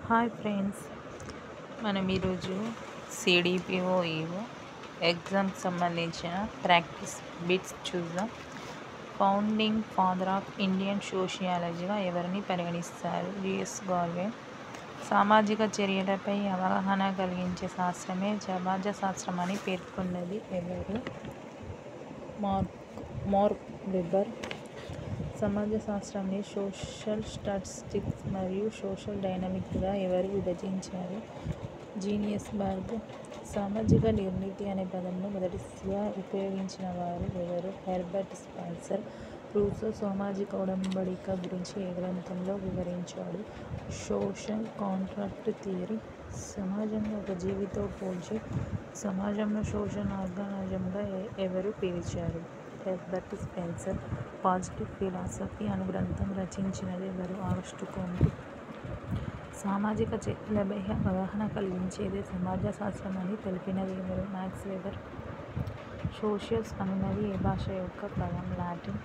Hi friends, మనం ఈరోజు CDPO EO ఎగ్జామ్కి సంబంధించిన ప్రాక్టీస్ బిట్స్ చూద్దాం. ఫౌండింగ్ ఫాదర్ ఆఫ్ ఇండియన్ సోషియాలజీగా ఎవరిని పరిగణిస్తారు? జిఎస్ గార్వే. సామాజిక చర్యలపై అవగాహన కలిగించే శాస్త్రమే సమాజ శాస్త్రం అని పేర్కొన్నది ఎవరు? Mark weber. సమాజ శాస్త్రాన్ని సోషల్ స్టాటిస్టిక్స్ మరియు సోషల్ డైనమిక్స్గా ఎవరు విభజించారు? జీనియస్ బర్గ్. సామాజిక నిర్ణీతి అనే పదంను మొదటిగా ఉపయోగించిన వారు ఎవరు? Herbert Spencer. రూసో సామాజిక ఒడంబడిక గురించి ఏ గ్రంథంలో వివరించాడు? Social contract theory. సమాజంలో ఒక జీవితో పోల్చి సమాజంలో సోషల్ ఆర్గానిజంగా ఎవరు పిలిచారు? Herbert Spencer. పాజిటివ్ ఫిలాసఫీ అను గ్రంథం రచించినది ఎవరు? August can't. సామాజిక చర్యలపై అవగాహన కలిగించేదే సమాజ శాస్త్రం అని తెలిపినది ఎవరు? Max weber. సోషియస్ అనున్నది ఏ భాష యొక్క పదం? లాటిన్.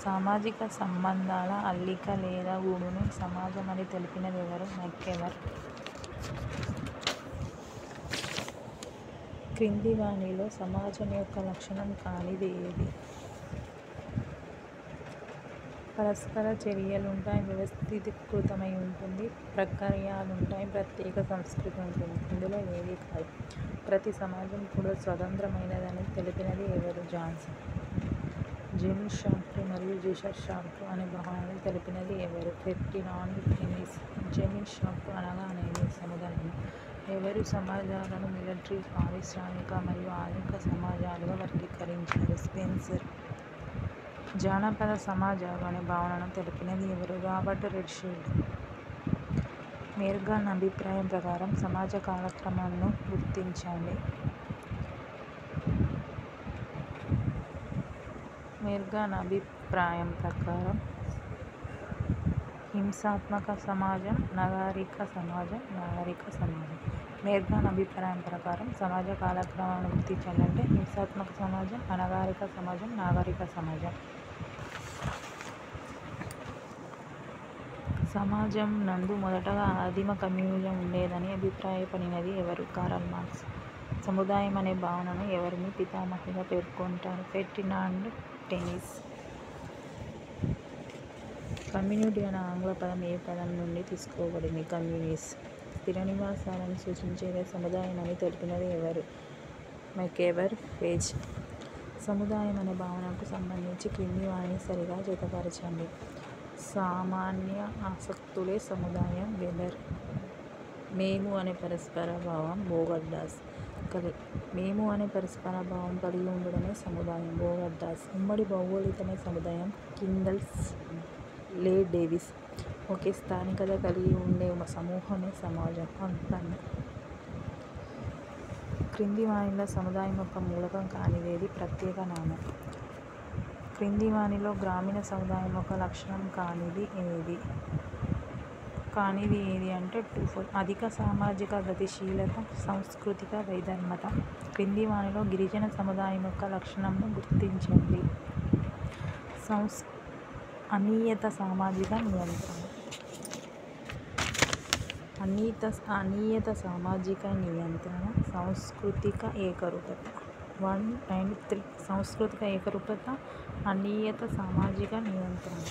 సామాజిక సంబంధాల అల్లిక లేదా గూడును సమాజం అని తెలిపినది ఎవరు? మెక్కెవర్. క్రింది వానిలో సమాజం యొక్క లక్షణం కానిది ఏది? పరస్పర చర్యలుంటాయి, వ్యవస్థీకృతమై ఉంటుంది, ప్రక్రియలుంటాయి, ప్రత్యేక సంస్కృతి ఉంటుంది. ఇందులో ఏది కాదు. ప్రతి సమాజం కూడా స్వతంత్రమైనదని తెలిపినది ఎవరు? జాన్సన్. జెమిన్షాఫ్ట్ మరియు జెషర్షాఫ్ట్ అనే భావనను తెలిపినది ఎవరు? Ferdinand tennis. జెమిన్షాఫ్ట్ అనగానేమి? సముదాయం. ఎవరు సమాజాలను మిలిటరీ, పారిశ్రామిక మరియు ఆధునిక సమాజాలుగా వర్గీకరించారు? స్పెన్సర్. జానపద సమాజాలు అనే భావనను తెలిపినది ఎవరు? Robert Redfield. మెర్గాన్ అభిప్రాయం ప్రకారం సమాజ కాలక్రమాలను గుర్తించండి. మెర్గాన్ అభిప్రాయం ప్రకారం హింసాత్మక సమాజం, నాగరిక సమాజం. మెర్గాన్ అభిప్రాయం ప్రకారం సమాజ కాలక్రమాలను గుర్తించాలంటే హింసాత్మక సమాజం, అనాగరిక సమాజం, నాగరిక సమాజం. సమాజం నందు మొదటగా ఆదిమ కమ్యూనిజం ఉండేదని అభిప్రాయపడినది ఎవరు? Karl Marx. సముదాయం అనే భావనను ఎవరిని పితామహిగా పేర్కొంటారు? Ferdinand tennis. కమ్యూనిటీ అనే ఆంగ్ల పదం ఏ పదం నుండి తీసుకోబడింది? కమ్యూనిస్. స్థిర నివాసాలను సూచించేదే సముదాయం అని తెలిపినది ఎవరు? మెక్కెవర్. పేజ్. సముదాయం అనే భావనకు సంబంధించి క్రింది వానిని సరిగా జతపరచండి. సామాన్య ఆసక్తులే సముదాయం. వెబర్. మేము అనే పరస్పర భావం. బోగర్దాస్. మేము అనే పరస్పర భావం కలిగి ఉండడమే సముదాయం. బోగర్దాస్. ఉమ్మడి భౌగోళికమే సముదాయం. కిండల్స్ లే డేవిస్. ఒకే స్థానికత కలిగి ఉండే సమూహమే సమాజం. అంతన్. క్రింది వానిలో సముదాయం యొక్క మూలకం కానిదేది? ప్రత్యేక నామం. క్రింది వానిలో గ్రామీణ సముదాయం యొక్క లక్షణం కానిది ఏది అంటే అధిక సామాజిక గతిశీలత, సాంస్కృతిక వైధర్మత. క్రింది వానిలో గిరిజన సముదాయం యొక్క లక్షణంను గుర్తించండి. అనియత సామాజిక నియంత్రణ. అనియత సామాజిక నియంత్రణ. సాంస్కృతిక ఏకరూపత. 1 and 3. సాంస్కృతిక ఏకరూపత, అనియత సామాజిక నియంత్రణ.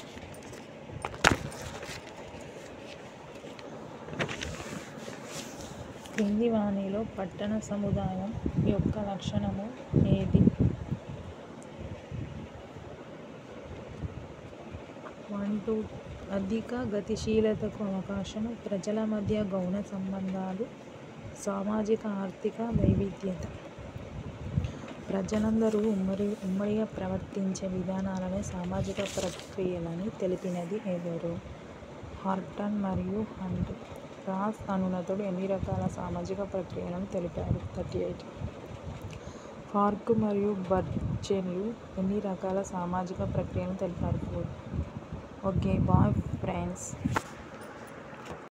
క్రింది వానిలో పట్టణ సముదాయం యొక్క లక్షణము ఏది? 1, 2. అధిక గతిశీలతకు అవకాశము, ప్రజల మధ్య గౌణ సంబంధాలు, సామాజిక ఆర్థిక వైవిధ్యత. ప్రజలందరూ ఉమ్మడిగా ప్రవర్తించే విధానాలనే సామాజిక ప్రక్రియలని తెలిపినది ఎవరు? హార్టన్ మరియు హంట్. రాస్ అనునతుడు ఎన్ని రకాల సామాజిక ప్రక్రియలను తెలిపారు? 38. ఫార్క్ మరియు బర్జెన్లు ఎన్ని రకాల సామాజిక ప్రక్రియలను తెలిపారు? 4. Okay bye friends.